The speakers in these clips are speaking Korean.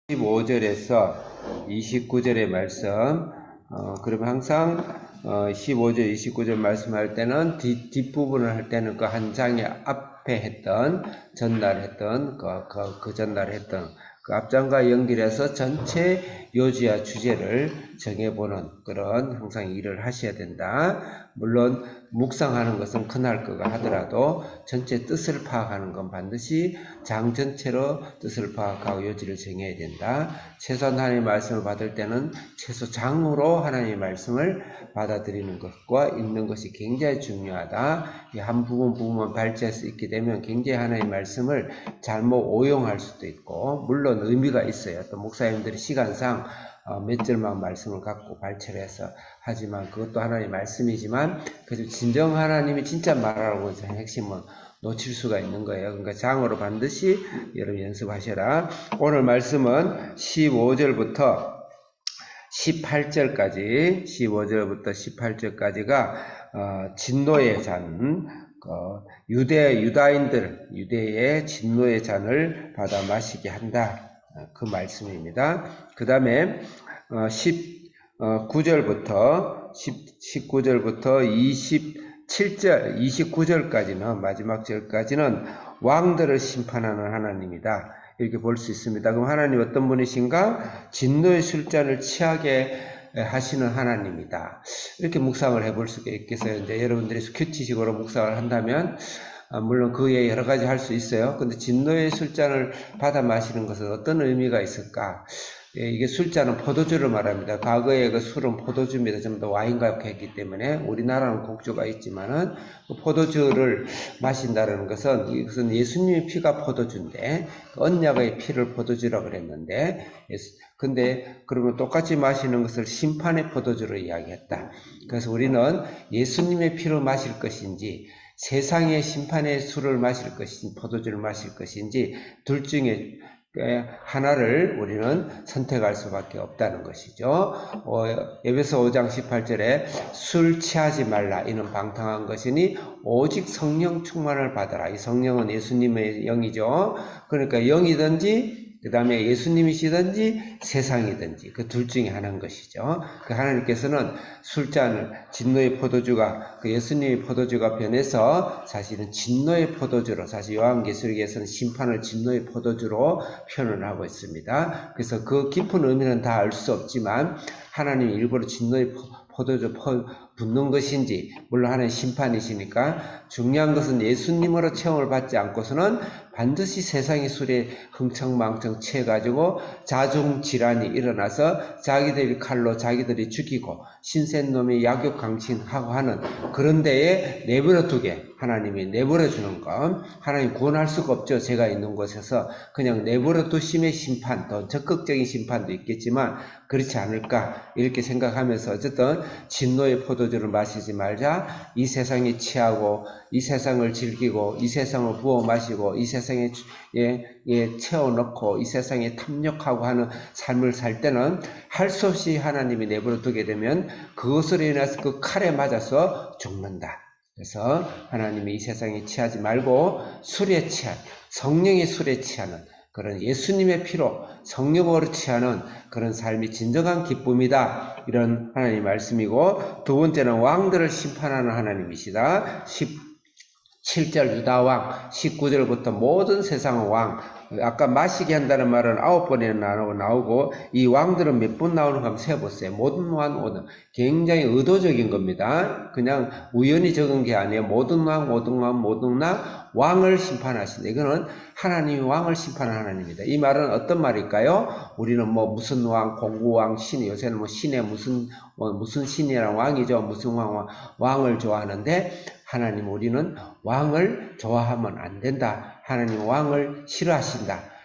15절에서 29절의 말씀, 그러면 항상 15절, 29절 말씀할 때는 뒷부분을 할 때는 그 한 장의 앞에 했던, 전달했던, 전달했던 그 앞장과 연결해서 전체 요지와 주제를 정해보는 그런 항상 일을 하셔야 된다. 물론 묵상하는 것은 그날 거가 하더라도 전체 뜻을 파악하는 건 반드시 장 전체로 뜻을 파악하고 요지를 정해야 된다. 최소한 하나님의 말씀을 받을 때는 최소 장으로 하나님의 말씀을 받아들이는 것과 읽는 것이 굉장히 중요하다. 한 부분만 발제할 수 있게 되면 굉장히 하나님의 말씀을 잘못 오용할 수도 있고, 물론 의미가 있어요. 또 목사님들이 시간상 몇 절만 말씀을 갖고 발췌를 해서 하지만 그것도 하나님의 말씀이지만 그래서 진정 하나님이 진짜 말하라고 해서 핵심은 놓칠 수가 있는 거예요. 그러니까 장으로 반드시 여러분 연습하셔라. 오늘 말씀은 15절부터 18절까지 15절부터 18절까지가 진노의 잔, 유대의 진노의 잔을 받아 마시게 한다. 그 말씀입니다. 그 다음에 19절부터 27절, 29절까지는 마지막 절까지는 왕들을 심판하는 하나님이다. 이렇게 볼 수 있습니다. 그럼 하나님 어떤 분이신가? 진노의 술잔을 취하게 하시는 하나님이다. 이렇게 묵상을 해볼 수가 있겠어요. 이제 여러분들이 큐티식으로 묵상을 한다면 물론 그 외에 여러 가지 할 수 있어요. 근데 진노의 술잔을 받아 마시는 것은 어떤 의미가 있을까? 이게 술잔은 포도주를 말합니다. 과거에 그 술은 포도주입니다. 좀 더 와인과 같기 때문에 우리나라는 곡주가 있지만은 그 포도주를 마신다는 것은 이것은 예수님의 피가 포도주인데 언약의 피를 포도주라고 그랬는데 근데 그러면 똑같이 마시는 것을 심판의 포도주로 이야기했다. 그래서 우리는 예수님의 피로 마실 것인지 세상의 심판의 술을 마실 것인지 포도주를 마실 것인지 둘 중에 하나를 우리는 선택할 수밖에 없다는 것이죠. 에베소 5장 18절에 술 취하지 말라 이는 방탕한 것이니 오직 성령 충만을 받아라. 이 성령은 예수님의 영이죠. 그러니까 영이든지 그 다음에 예수님이시든지 세상이든지 그 둘 중에 하나인 것이죠. 그 하나님께서는 술잔을 진노의 포도주가 그 예수님의 포도주가 변해서 사실은 진노의 포도주로 사실 요한계시록에서는 심판을 진노의 포도주로 표현을 하고 있습니다. 그래서 그 깊은 의미는 다 알 수 없지만 하나님이 일부러 진노의 포도주 붓는 것인지 물론 하나님 심판이시니까 중요한 것은 예수님으로 체험을 받지 않고서는 반드시 세상의 술에 흥청망청 취해가지고 자중질환이 일어나서 자기들이 칼로 자기들이 죽이고 신센놈이 약육강신하고 하는 그런 데에 내버려 두게 하나님이 내버려 주는 것. 하나님 구원할 수가 없죠. 제가 있는 곳에서 그냥 내버려 두심의 심판, 더 적극적인 심판도 있겠지만 그렇지 않을까 이렇게 생각하면서 어쨌든 진노의 포도주를 마시지 말자. 이 세상에 취하고 이 세상을 즐기고 이 세상을 부어 마시고 이 세상에 채워넣고 이 세상에 탐욕하고 하는 삶을 살 때는 할 수 없이 하나님이 내버려 두게 되면 그것으로 인해서 그 칼에 맞아서 죽는다. 그래서 하나님이 이 세상에 취하지 말고 술에 취한 성령의 술에 취하는 그런 예수님의 피로 성령으로 취하는 그런 삶이 진정한 기쁨이다. 이런 하나님의 말씀이고 두 번째는 왕들을 심판하는 하나님이시다. 17절 유다왕 19절부터 모든 세상의 왕 아까 마시게 한다는 말은 9번이나 나오고 이 왕들은 몇 번 나오는가 한번 세어보세요. 모든 왕 굉장히 의도적인 겁니다. 그냥 우연히 적은 게 아니에요. 모든 왕 왕을 심판하신다. 이거는 하나님이 왕을 심판하는 하나님입니다. 이 말은 어떤 말일까요? 우리는 뭐 무슨 왕, 공구왕, 신, 요새는 뭐 신의 무슨 신이랑 왕이죠. 무슨 왕을 좋아하는데 하나님 우리는 왕을 좋아하면 안 된다. 하나님 왕을 싫어하신다.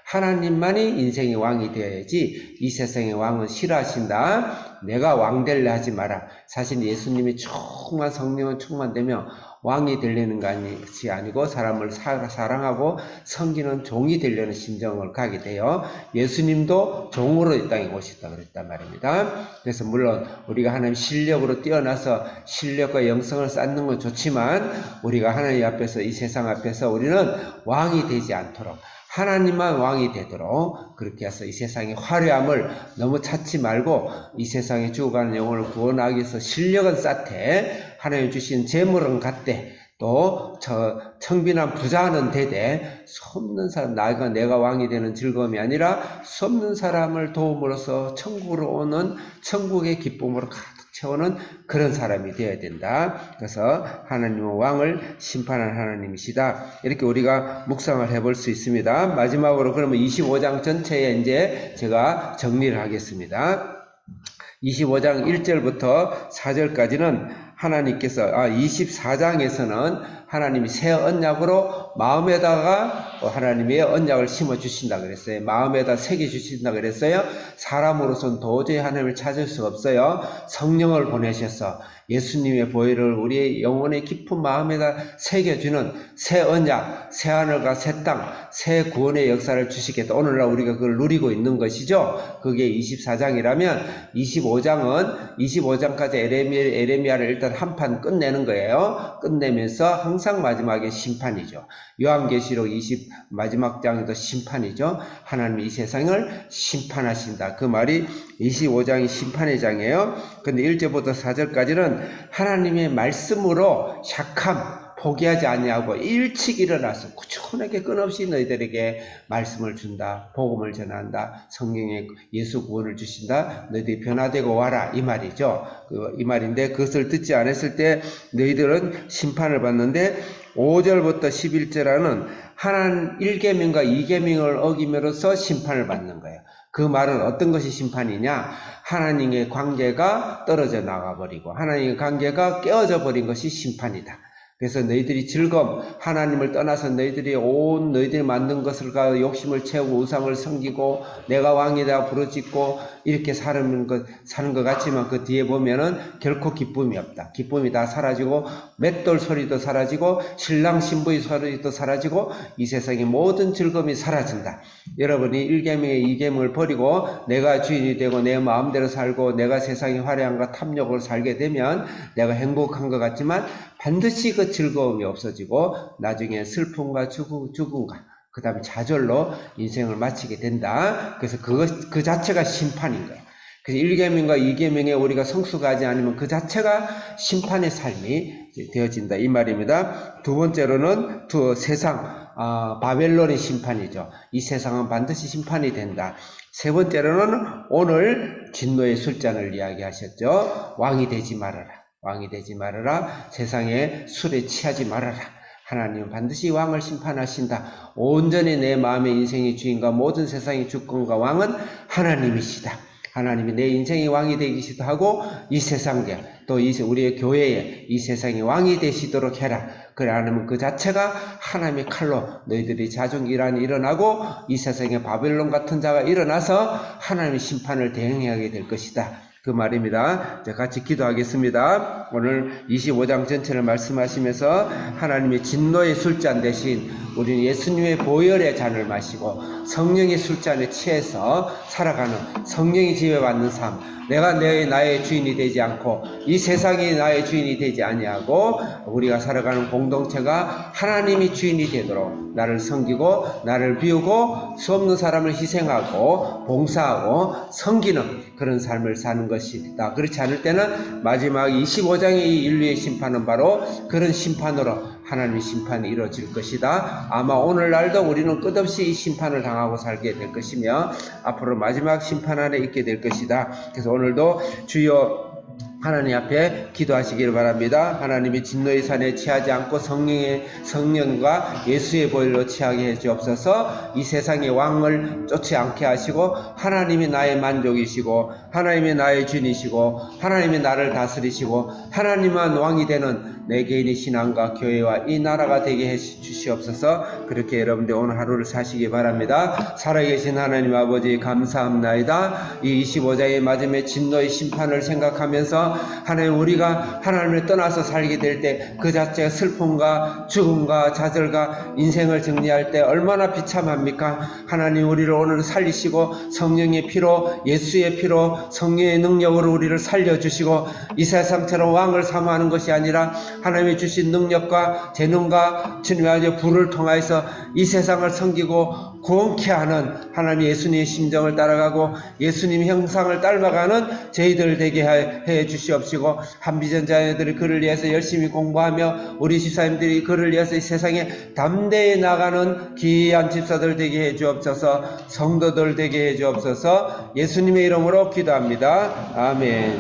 하나님만이 인생의 왕이 되어야지 이 세상의 왕은 싫어하신다. 내가 왕 될래 하지 마라. 사실 예수님이 충만 성령은 충만되면 왕이 되려는 것이 아니고 사람을 사랑하고 섬기는 종이 되려는 심정을 가게 돼요. 예수님도 종으로 이 땅에 오셨다 그랬단 말입니다. 그래서 물론 우리가 하나님 실력으로 뛰어나서 실력과 영성을 쌓는 건 좋지만 우리가 하나님 앞에서 이 세상 앞에서 우리는 왕이 되지 않도록 하나님만 왕이 되도록 그렇게 해서 이 세상의 화려함을 너무 찾지 말고 이 세상에 죽어가는 영혼을 구원하기 위해서 실력은 쌓되 하나님 주신 재물은 갖되 또 청빈한 부자는 되되 섭는 사람, 내가 왕이 되는 즐거움이 아니라 섭는 사람을 도움으로써 천국으로 오는 천국의 기쁨으로 가득 채우는 그런 사람이 되어야 된다. 그래서 하나님은 왕을 심판하는 하나님이시다. 이렇게 우리가 묵상을 해볼 수 있습니다. 마지막으로 그러면 25장 전체에 이제 제가 정리를 하겠습니다. 25장 1절부터 4절까지는 하나님께서 24장에서는 하나님이 새 언약으로 마음에다가 하나님의 언약을 심어주신다 그랬어요. 마음에다 새겨주신다 그랬어요. 사람으로서는 도저히 하나님을 찾을 수 없어요. 성령을 보내셔서 예수님의 보혈을 우리의 영혼의 깊은 마음에다 새겨주는 새 언약, 새 하늘과 새 땅, 새 구원의 역사를 주시겠다. 오늘날 우리가 그걸 누리고 있는 것이죠. 그게 24장이라면 25장까지 에레미야를 일단 한판 끝내는 거예요. 끝내면서 항상 마지막에 심판이죠. 요한계시록 20 마지막 장도 심판이죠. 하나님이 이 세상을 심판하신다. 그 말이 25장이 심판의 장이에요. 근데 1절부터 4절까지는 하나님의 말씀으로 샥함, 포기하지 아니하고 일찍 일어나서 꾸준하게 끊없이 너희들에게 말씀을 준다. 복음을 전한다. 성경에 예수 구원을 주신다. 너희들이 변화되고 와라. 이 말이죠. 이 말인데 그것을 듣지 않았을 때 너희들은 심판을 받는데 5절부터 11절에는 하나님 1계명과 2계명을 어김으로써 심판을 받는 거예요. 그 말은 어떤 것이 심판이냐? 하나님의 관계가 떨어져 나가버리고 하나님의 관계가 깨어져 버린 것이 심판이다. 그래서 너희들이 즐거움, 하나님을 떠나서 너희들이 만든 것을 가지고 욕심을 채우고 우상을 섬기고 내가 왕이다 부르짖고 이렇게 사는 것 같지만 그 뒤에 보면은 결코 기쁨이 없다. 기쁨이 다 사라지고 맷돌 소리도 사라지고 신랑 신부의 소리도 사라지고 이 세상의 모든 즐거움이 사라진다. 여러분이 1계명의 2계명을 버리고 내가 주인이 되고 내 마음대로 살고 내가 세상의 화려함과 탐욕을 살게 되면 내가 행복한 것 같지만 반드시 그 즐거움이 없어지고 나중에 슬픔과 죽음과 그 다음에 좌절로 인생을 마치게 된다. 그래서 그 자체가 심판인 거예요. 그래서 1계명과 2계명에 우리가 성숙하지 않으면 그 자체가 심판의 삶이 되어진다. 이 말입니다. 두 번째로는 세상, 바벨론의 심판이죠. 이 세상은 반드시 심판이 된다. 세 번째로는 오늘 진노의 술잔을 이야기하셨죠. 왕이 되지 말아라. 왕이 되지 말아라. 세상에 술에 취하지 말아라. 하나님은 반드시 왕을 심판하신다. 온전히 내 마음의 인생의 주인과 모든 세상의 주권과 왕은 하나님이시다. 하나님이 내 인생의 왕이 되기도 하고 이 세상에 또 우리의 교회에 이 세상의 왕이 되시도록 해라. 그래 않으면 그 자체가 하나님의 칼로 너희들이 자중이란이 일어나고 이 세상에 바벨론 같은 자가 일어나서 하나님의 심판을 대행하게 될 것이다. 그 말입니다. 자, 같이 기도하겠습니다. 오늘 25장 전체를 말씀하시면서 하나님의 진노의 술잔 대신 우리는 예수님의 보혈의 잔을 마시고 성령의 술잔에 취해서 살아가는 성령이 지배받는 삶, 내가 나의 주인이 되지 않고 이 세상이 나의 주인이 되지 아니하고 우리가 살아가는 공동체가 하나님이 주인이 되도록 나를 섬기고 나를 비우고 수없는 사람을 희생하고 봉사하고 섬기는 그런 삶을 사는 것이다. 그렇지 않을 때는 마지막 25장의 이 인류의 심판은 바로 그런 심판으로 하나님의 심판이 이루어질 것이다. 아마 오늘날도 우리는 끝없이 이 심판을 당하고 살게 될 것이며 앞으로 마지막 심판 안에 있게 될 것이다. 그래서 오늘도 주여 하나님 앞에 기도하시기를 바랍니다. 하나님이 진노의 산에 취하지 않고 성령과 예수의 보혈로 취하게 해 주옵소서. 이 세상의 왕을 쫓지 않게 하시고 하나님이 나의 만족이시고 하나님이 나의 주인이시고 하나님이 나를 다스리시고 하나님만 왕이 되는 내 개인의 신앙과 교회와 이 나라가 되게 해 주시옵소서. 그렇게 여러분들 오늘 하루를 사시기 바랍니다. 살아계신 하나님 아버지 감사합나이다. 이 25장의 마지막에 진노의 심판을 생각하면서 하나님 우리가 하나님을 떠나서 살게 될 때 그 자체가 슬픔과 죽음과 좌절과 인생을 정리할 때 얼마나 비참합니까? 하나님 우리를 오늘 살리시고 성령의 피로 예수의 피로 성령의 능력으로 우리를 살려주시고 이 세상처럼 왕을 사모하는 것이 아니라 하나님이 주신 능력과 재능과 주님의 아주 불을 통하여서 이 세상을 섬기고 구원케 하는 하나님 예수님의 심정을 따라가고 예수님 형상을 닮아가는 저희들 되게 해 주시옵시고 한비전 자녀들이 그를 위해서 열심히 공부하며 우리 집사님들이 그를 위해서 이 세상에 담대히 나가는 귀한 집사들 되게 해 주옵소서. 성도들 되게 해 주옵소서. 예수님의 이름으로 기도합니다. 아멘.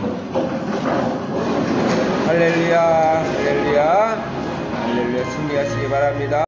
할렐루야, 할렐루야, 할렐루야. 승리하시기 바랍니다.